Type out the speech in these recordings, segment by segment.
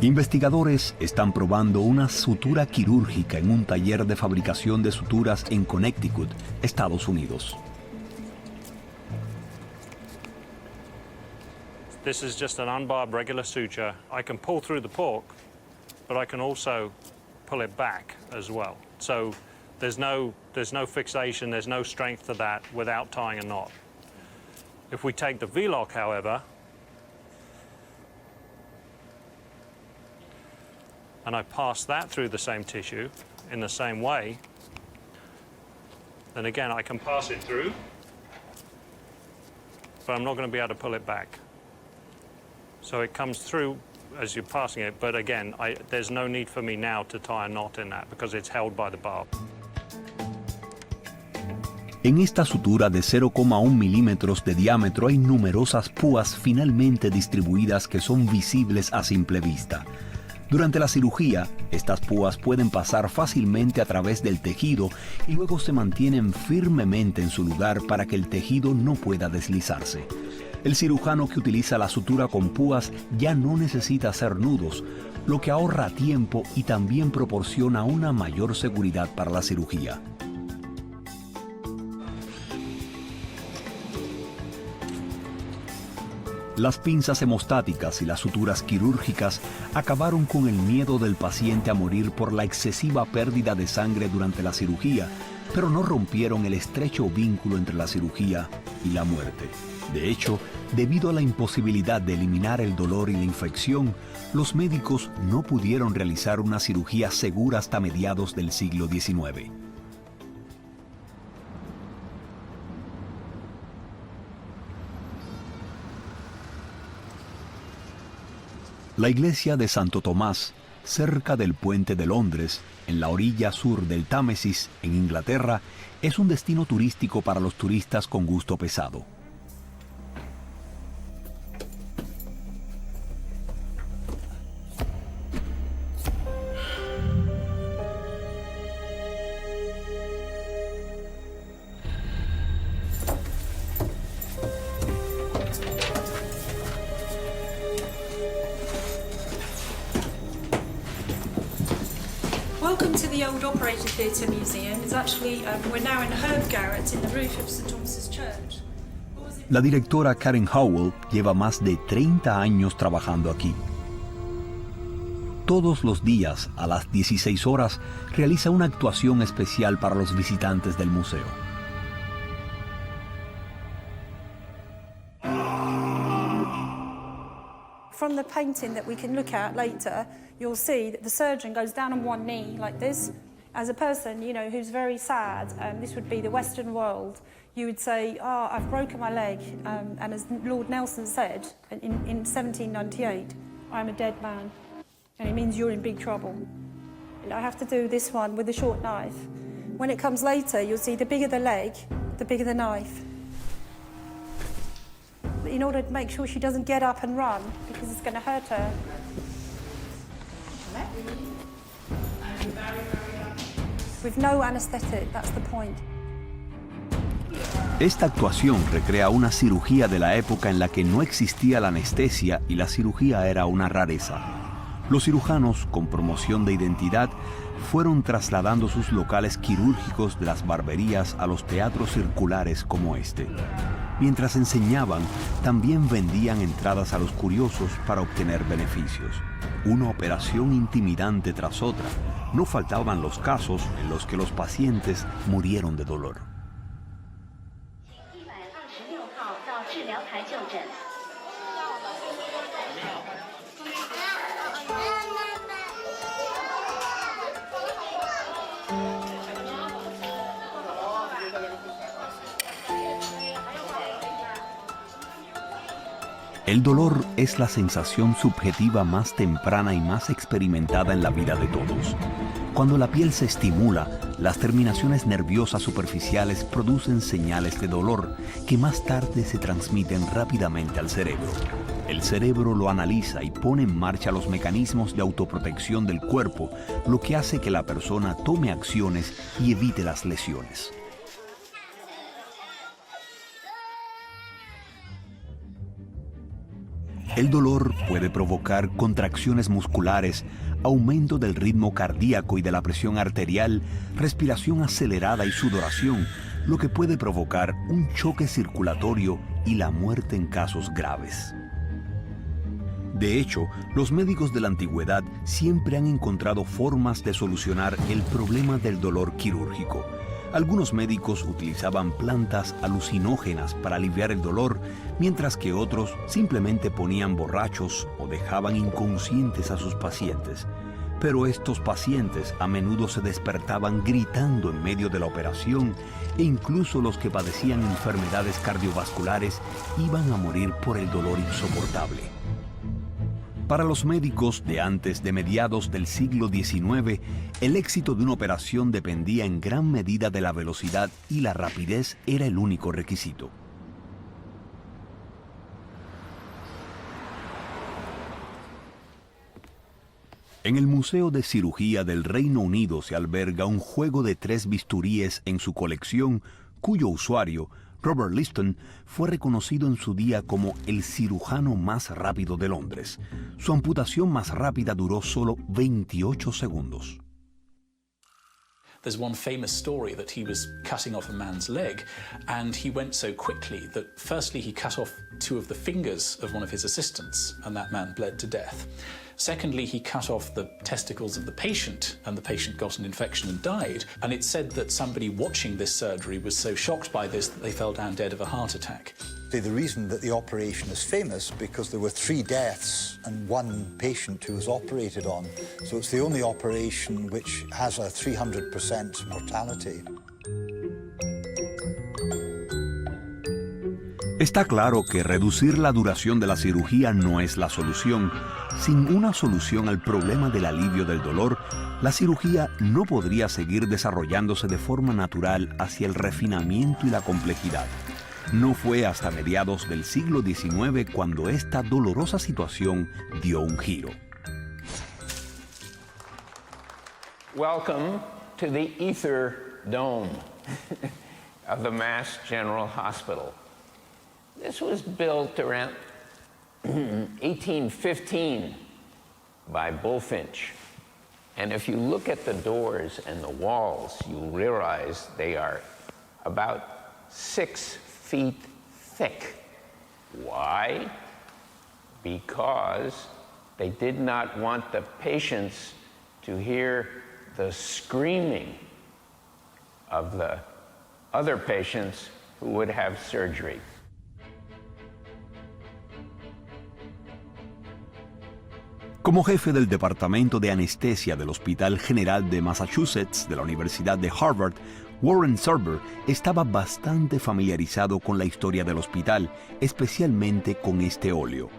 Investigadores están probando una sutura quirúrgica en un taller de fabricación de suturas en Connecticut, Estados Unidos. This is just an unbarbed regular suture. I can pull through the pork, but I can also pull it back as well. So there's no fixation, there's no strength to that without tying a knot. If we take the V-lock, however, and I pass that through the same tissue in the same way, then again I can pass it through, but I'm not going to be able to pull it back. So it comes through as you're passing it, but again, there's no need for me now to tie a knot in that because it's held by the barb. En esta sutura de 0,1 milímetros de diámetro hay numerosas púas finalmente distribuidas que son visibles a simple vista. Durante la cirugía, estas púas pueden pasar fácilmente a través del tejido y luego se mantienen firmemente en su lugar para que el tejido no pueda deslizarse. El cirujano que utiliza la sutura con púas ya no necesita hacer nudos, lo que ahorra tiempo y también proporciona una mayor seguridad para la cirugía. Las pinzas hemostáticas y las suturas quirúrgicas acabaron con el miedo del paciente a morir por la excesiva pérdida de sangre durante la cirugía, pero no rompieron el estrecho vínculo entre la cirugía y la muerte. De hecho, debido a la imposibilidad de eliminar el dolor y la infección, los médicos no pudieron realizar una cirugía segura hasta mediados del siglo XIX. La iglesia de Santo Tomás, cerca del puente de Londres, en la orilla sur del Támesis, en Inglaterra, es un destino turístico para los turistas con gusto pesado. Welcome to the Old Operator Theatre Museum. It's actually, we're now in a herb garret in the roof of St Thomas's Church. La directora Karen Howell lleva más de 30 años trabajando aquí. Todos los días, a las 16 horas, realiza una actuación especial para los visitantes del museo. From the painting that we can look at later, you'll see that the surgeon goes down on one knee like this. As a person, you know, who's very sad, this would be the Western world, you would say, oh, I've broken my leg. And as Lord Nelson said in 1798, I'm a dead man. And it means you're in big trouble. And I have to do this one with a short knife. When it comes later, you'll see the bigger the leg, the bigger the knife. In order to make sure she doesn't get up and run, because it's going to hurt her. With no anesthetic, that's the point. Esta actuación recrea una cirugía de la época en la que no existía la anestesia y la cirugía era una rareza. Los cirujanos, con promoción de identidad, fueron trasladando sus locales quirúrgicos de las barberías a los teatros circulares como este. Mientras enseñaban, también vendían entradas a los curiosos para obtener beneficios. Una operación intimidante tras otra. No faltaban los casos en los que los pacientes murieron de dolor. El dolor es la sensación subjetiva más temprana y más experimentada en la vida de todos. Cuando la piel se estimula, las terminaciones nerviosas superficiales producen señales de dolor que más tarde se transmiten rápidamente al cerebro. El cerebro lo analiza y pone en marcha los mecanismos de autoprotección del cuerpo, lo que hace que la persona tome acciones y evite las lesiones. El dolor puede provocar contracciones musculares, aumento del ritmo cardíaco y de la presión arterial, respiración acelerada y sudoración, lo que puede provocar un choque circulatorio y la muerte en casos graves. De hecho, los médicos de la antigüedad siempre han encontrado formas de solucionar el problema del dolor quirúrgico. Algunos médicos utilizaban plantas alucinógenas para aliviar el dolor, mientras que otros simplemente ponían borrachos o dejaban inconscientes a sus pacientes. Pero estos pacientes a menudo se despertaban gritando en medio de la operación e incluso los que padecían enfermedades cardiovasculares iban a morir por el dolor insoportable. Para los médicos de antes de mediados del siglo XIX, el éxito de una operación dependía en gran medida de la velocidad y la rapidez era el único requisito. En el Museo de Cirugía del Reino Unido se alberga un juego de 3 bisturíes en su colección, cuyo usuario, Robert Liston, fue reconocido en su día como el cirujano más rápido de Londres. Su amputación más rápida duró solo 28 segundos. There's one famous story that he was cutting off a man's leg, and he went so quickly that firstly he cut off 2 of the fingers of one of his assistants, and that man bled to death. Secondly, he cut off the testicles of the patient, and the patient got an infection and died. And it's said that somebody watching this surgery was so shocked by this that they fell down dead of a heart attack. The reason that the operation is famous because there were 3 deaths and 1 patient who was operated on. So it's the only operation which has a 300% mortality. Está claro que reducir la duración de la cirugía no es la solución. Sin una solución al problema del alivio del dolor, la cirugía no podría seguir desarrollándose de forma natural hacia el refinamiento y la complejidad. No fue hasta mediados del siglo XIX cuando esta dolorosa situación dio un giro. Welcome to the Ether Dome of the Mass General Hospital. This was built around 1815 by Bulfinch. And if you look at the doors and the walls, you'll realize they are about 6 feet thick. Why? Because they did not want the patients to hear the screaming of the other patients who would have surgery. Como jefe del Departamento de Anestesia del Hospital General de Massachusetts de la Universidad de Harvard, Warren Serber estaba bastante familiarizado con la historia del hospital, especialmente con este óleo.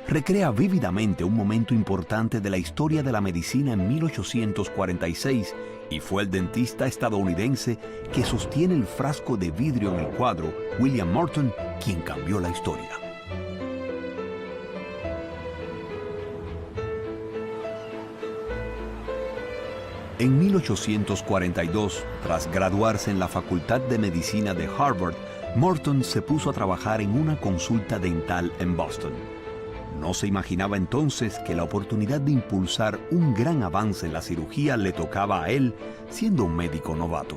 Recrea vívidamente un momento importante de la historia de la medicina en 1846 y fue el dentista estadounidense que sostiene el frasco de vidrio en el cuadro, William Morton, quien cambió la historia. En 1842, tras graduarse en la Facultad de Medicina de Harvard, Morton se puso a trabajar en una consulta dental en Boston. No se imaginaba entonces que la oportunidad de impulsar un gran avance en la cirugía le tocaba a él, siendo un médico novato.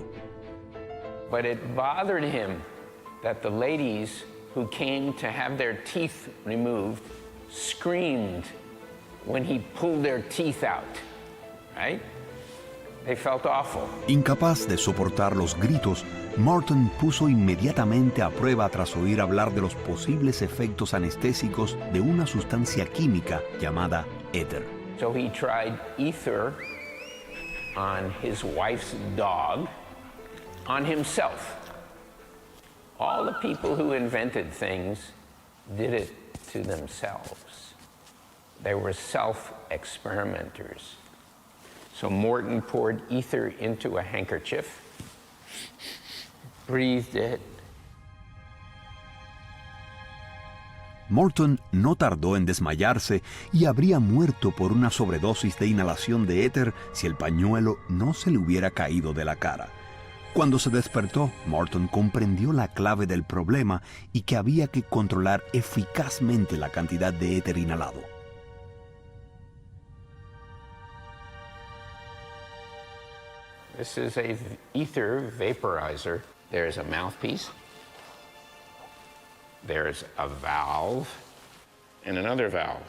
But it bothered him that the ladies who came to have their teeth removed screamed when he pulled their teeth out, right? They felt awful. Incapaz de soportar los gritos, Morton puso inmediatamente a prueba tras oír hablar de los posibles efectos anestésicos de una sustancia química llamada éter. So he tried ether on his wife's dog, on himself. All the people who invented things did it to themselves. They were self-experimenters. So Morton poured ether into a handkerchief, breathed it. Morton no tardó en desmayarse y habría muerto por una sobredosis de inhalación de éter si el pañuelo no se le hubiera caído de la cara. Cuando se despertó, Morton comprendió la clave del problema y que había que controlar eficazmente la cantidad de éter inhalado. This is a ether vaporizer. There's a mouthpiece, there's a valve, and another valve.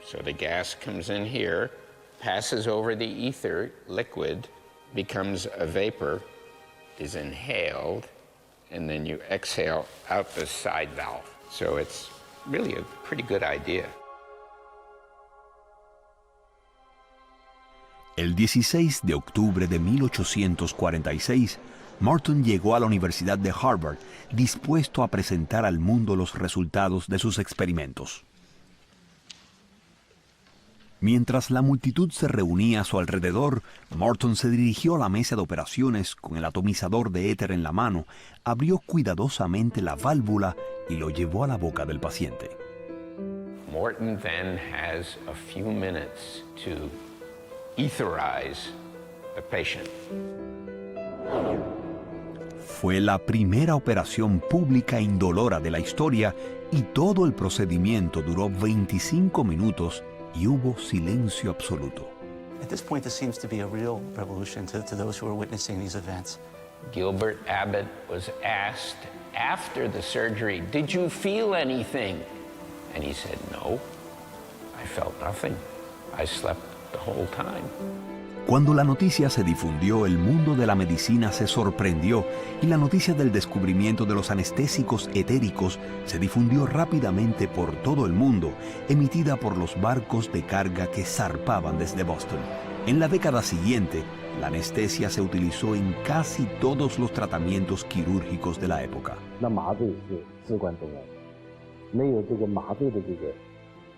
So the gas comes in here, passes over the ether liquid, becomes a vapor, is inhaled, and then you exhale out the side valve. So it's really a pretty good idea. El 16 de octubre de 1846, Morton llegó a la Universidad de Harvard dispuesto a presentar al mundo los resultados de sus experimentos. Mientras la multitud se reunía a su alrededor, Morton se dirigió a la mesa de operaciones con el atomizador de éter en la mano, abrió cuidadosamente la válvula y lo llevó a la boca del paciente. Morton then has a few minutes to etherize the patient. Fue la primera operación pública indolora de la historia y todo el procedimiento duró 25 minutos y hubo silencio absoluto. At this point, this seems to be a real revolution to those who are witnessing these events. Gilbert Abbott was asked after the surgery, "Did you feel anything?" And he said, "No, I felt nothing. I slept the whole time." Cuando la noticia se difundió, el mundo de la medicina se sorprendió y la noticia del descubrimiento de los anestésicos etéricos se difundió rápidamente por todo el mundo, emitida por los barcos de carga que zarpaban desde Boston. En la década siguiente, la anestesia se utilizó en casi todos los tratamientos quirúrgicos de la época. 那麻醉是至关重要的，没有这个麻醉的这个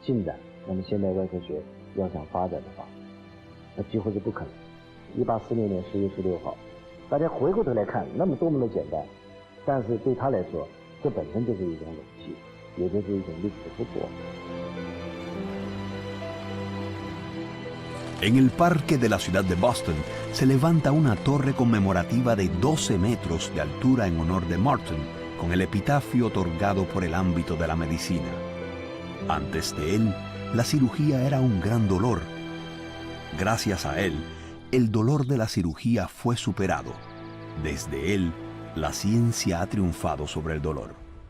进展，那么现代外科学要想发展的话，那几乎是不可能。1846年10月16号，大家回过头来看，那么多么的简单，但是对他来说，这本身就是一种勇气，也就是一种历史突破。 En el parque de la ciudad de Boston se levanta una torre conmemorativa de 12 metros de altura en honor de Morton, con el epitafio otorgado por el ámbito de la medicina. Antes de él, la cirugía era un gran dolor. Gracias a él, el dolor de la cirugía fue superado. Desde él, la ciencia ha triunfado sobre el dolor.